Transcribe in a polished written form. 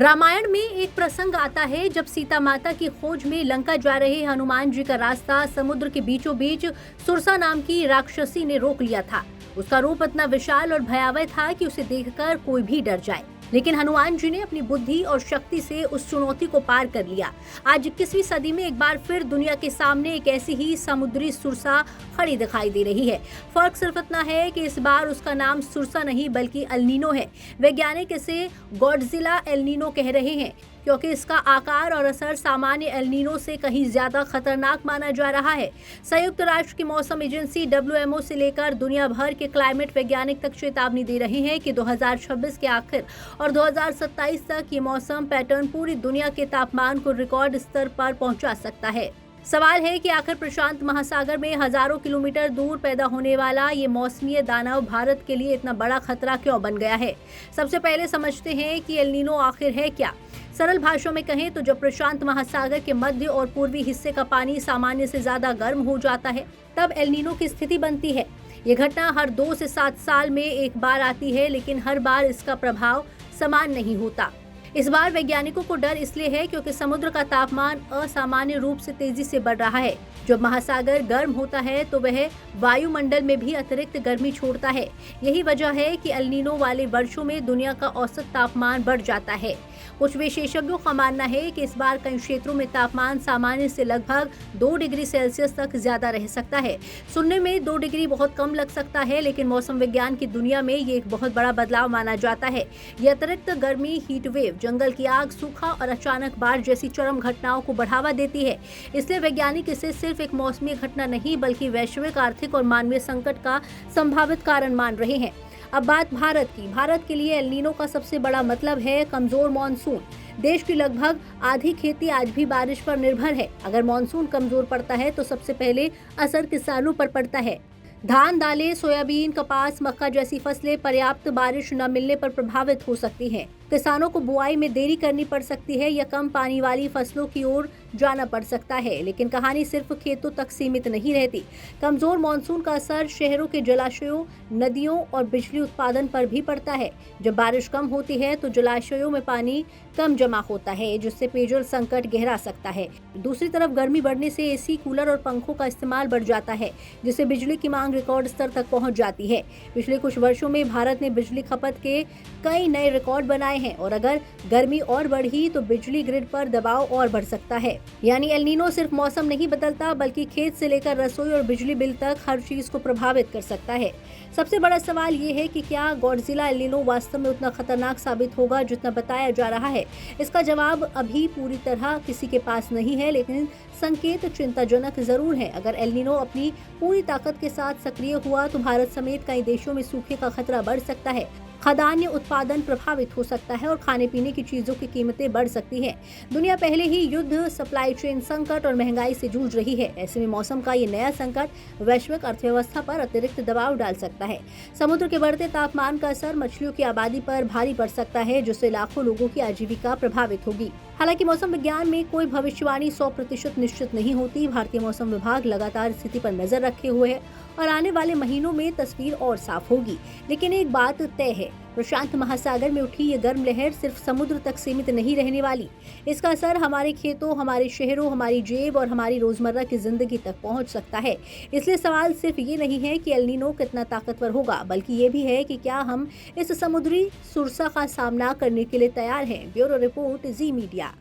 रामायण में एक प्रसंग आता है जब सीता माता की खोज में लंका जा रहे हनुमान जी का रास्ता समुद्र के बीचों बीच सुरसा नाम की राक्षसी ने रोक लिया था। उसका रूप इतना विशाल और भयावह था कि उसे देखकर कोई भी डर जाए, लेकिन हनुमान जी ने अपनी बुद्धि और शक्ति से उस चुनौती को पार कर लिया। आज 21वीं सदी में एक बार फिर दुनिया के सामने एक ऐसी ही समुद्री सुरसा खड़ी दिखाई दे रही है। फर्क सिर्फ इतना है कि इस बार उसका नाम सुरसा नहीं बल्कि एल नीनो है। वैज्ञानिक इसे गॉडजिला एल नीनो कह रहे हैं क्योंकि इसका आकार और असर सामान्य एल नीनो से कहीं ज्यादा खतरनाक माना जा रहा है। संयुक्त राष्ट्र की मौसम एजेंसी WMO से लेकर दुनिया भर के क्लाइमेट वैज्ञानिक तक चेतावनी दे रहे हैं कि 2026 के आखिर और 2027 तक ये मौसम पैटर्न पूरी दुनिया के तापमान को रिकॉर्ड स्तर पर पहुंचा सकता है। सवाल है कि आखिर प्रशांत महासागर में हजारों किलोमीटर दूर पैदा होने वाला ये मौसमी दानव भारत के लिए इतना बड़ा खतरा क्यों बन गया है। सबसे पहले समझते हैं कि एल नीनो आखिर है क्या। सरल भाषा में कहें तो जब प्रशांत महासागर के मध्य और पूर्वी हिस्से का पानी सामान्य से ज्यादा गर्म हो जाता है तब एल नीनो की स्थिति बनती है। ये घटना हर 2 से 7 साल में एक बार आती है, लेकिन हर बार इसका प्रभाव समान नहीं होता। इस बार वैज्ञानिकों को डर इसलिए है क्योंकि समुद्र का तापमान असामान्य रूप से तेजी से बढ़ रहा है। जब महासागर गर्म होता है तो वह वायुमंडल में भी अतिरिक्त गर्मी छोड़ता है। यही वजह है कि एल नीनो वाले वर्षों में दुनिया का औसत तापमान बढ़ जाता है। कुछ विशेषज्ञों का मानना है कि इस बार कई क्षेत्रों में तापमान सामान्य से लगभग 2 डिग्री सेल्सियस तक ज्यादा रह सकता है। सुनने में 2 डिग्री बहुत कम लग सकता है, लेकिन मौसम विज्ञान की दुनिया में ये एक बहुत बड़ा बदलाव माना जाता है। ये अतिरिक्त गर्मी, हीट वेव, जंगल की आग, सूखा और अचानक बाढ़ जैसी चरम घटनाओं को बढ़ावा देती है। इसलिए वैज्ञानिक इसे सिर्फ एक मौसमी घटना नहीं बल्कि वैश्विक आर्थिक और मानवीय संकट का संभावित कारण मान रहे हैं। अब बात भारत की। भारत के लिए एल नीनो का सबसे बड़ा मतलब है कमजोर मॉनसून। देश की लगभग आधी खेती आज भी बारिश पर निर्भर है। अगर मॉनसून कमजोर पड़ता है तो सबसे पहले असर किसानों पर पड़ता है। धान, दालें, सोयाबीन, कपास, मक्का जैसी फसलें पर्याप्त बारिश न मिलने पर प्रभावित हो सकती हैं। किसानों को बुआई में देरी करनी पड़ सकती है या कम पानी वाली फसलों की ओर जाना पड़ सकता है। लेकिन कहानी सिर्फ खेतों तक सीमित नहीं रहती। कमजोर मानसून का असर शहरों के जलाशयों, नदियों और बिजली उत्पादन पर भी पड़ता है। जब बारिश कम होती है तो जलाशयों में पानी कम जमा होता है, जिससे पेयजल संकट गहरा सकता है। दूसरी तरफ गर्मी बढ़ने से एसी, कूलर और पंखों का इस्तेमाल बढ़ जाता है, जिससे बिजली की मांग रिकॉर्ड स्तर तक पहुंच जाती है। पिछले कुछ वर्षों में भारत ने बिजली खपत के कई नए रिकॉर्ड बनाए हैं और अगर गर्मी और बढ़ी तो बिजली ग्रिड पर दबाव और बढ़ सकता है। यानी एल नीनो सिर्फ मौसम नहीं बदलता बल्कि खेत से लेकर रसोई और बिजली बिल तक हर चीज को प्रभावित कर सकता है। सबसे बड़ा सवाल ये है कि क्या गॉडजिला एल नीनो वास्तव में उतना खतरनाक साबित होगा जितना बताया जा रहा है। इसका जवाब अभी पूरी तरह किसी के पास नहीं है, लेकिन संकेत चिंताजनक जरूर है। अगर एल नीनो अपनी पूरी ताकत के साथ सक्रिय हुआ तो भारत समेत कई देशों में सूखे का खतरा बढ़ सकता है, खाद्यान्न उत्पादन प्रभावित हो सकता है और खाने पीने की चीजों की कीमतें बढ़ सकती हैं। दुनिया पहले ही युद्ध, सप्लाई चेन संकट और महंगाई से जूझ रही है। ऐसे में मौसम का ये नया संकट वैश्विक अर्थव्यवस्था पर अतिरिक्त दबाव डाल सकता है। समुद्र के बढ़ते तापमान का असर मछलियों की आबादी पर भारी पड़ सकता है, जिससे लाखों लोगों की आजीविका प्रभावित होगी। हालांकि मौसम विज्ञान में कोई भविष्यवाणी 100% निश्चित नहीं होती। भारतीय मौसम विभाग लगातार स्थिति पर नजर रखे हुए है और आने वाले महीनों में तस्वीर और साफ होगी। लेकिन एक बात तय है, प्रशांत महासागर में उठी ये गर्म लहर सिर्फ समुद्र तक सीमित नहीं रहने वाली। इसका असर हमारे खेतों, हमारे शहरों, हमारी जेब और हमारी रोजमर्रा की जिंदगी तक पहुंच सकता है। इसलिए सवाल सिर्फ ये नहीं है कि एल नीनो कितना ताकतवर होगा, बल्कि ये भी है कि क्या हम इस समुद्री सुरसा का सामना करने के लिए तैयार हैं। ब्यूरो रिपोर्ट, जी मीडिया।